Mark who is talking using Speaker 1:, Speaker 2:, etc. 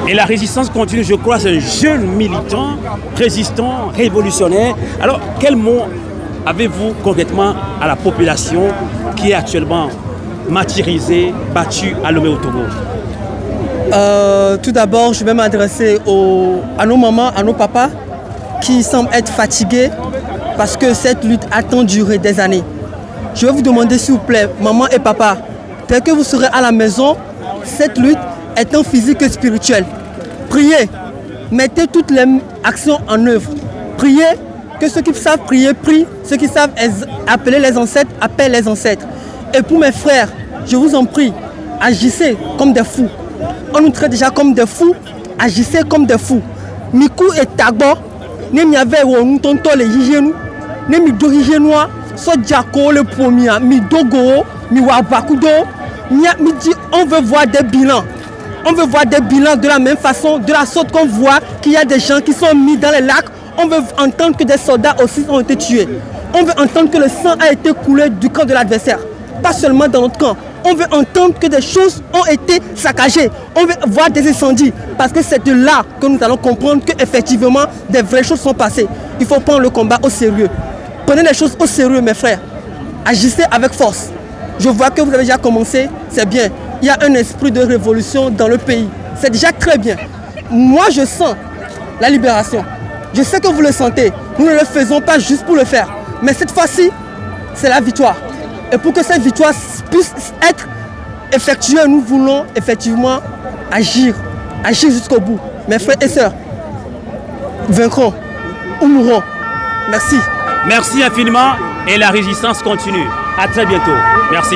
Speaker 1: Et la résistance continue, je crois, c'est un jeune militant, résistant, révolutionnaire. Alors, quel mot avez-vous concrètement à la population qui est actuellement martyrisée, battue à Lomé au Togo?
Speaker 2: Tout d'abord, je vais m'adresser à nos mamans, à nos papas qui semblent être fatigués parce que cette lutte a tant duré des années. Je vais vous demander s'il vous plaît, maman et papa, dès que vous serez à la maison, cette lutte est tant physique que spirituelle. Priez, mettez toutes les actions en œuvre. Priez, que ceux qui savent prier, prient. Ceux qui savent appeler les ancêtres, appellent les ancêtres. Et pour mes frères, je vous en prie, agissez comme des fous. On nous traite déjà comme des fous, agissez comme des fous. Miku et Tagbo, ne mi avait nous tonto les hygiènes, ne mi do hygiène, so diako le premier, mi dogo, mi wabakudo, mi dit on veut voir des bilans. On veut voir des bilans de la même façon, de la sorte qu'on voit qu'il y a des gens qui sont mis dans les lacs. On veut entendre que des soldats aussi ont été tués. On veut entendre que le sang a été coulé du camp de l'adversaire. Pas seulement dans notre camp. On veut entendre que des choses ont été saccagées. On veut voir des incendies. Parce que c'est de là que nous allons comprendre qu'effectivement, des vraies choses sont passées. Il faut prendre le combat au sérieux. Prenez les choses au sérieux, mes frères. Agissez avec force. Je vois que vous avez déjà commencé, c'est bien. Il y a un esprit de révolution dans le pays. C'est déjà très bien. Moi, je sens la libération. Je sais que vous le sentez. Nous ne le faisons pas juste pour le faire. Mais cette fois-ci, c'est la victoire. Et pour que cette victoire puisse être effectuée, nous voulons effectivement agir. Agir jusqu'au bout. Mes frères et sœurs, vaincrons ou mourrons. Merci.
Speaker 1: Merci infiniment et la résistance continue. À très bientôt. Merci.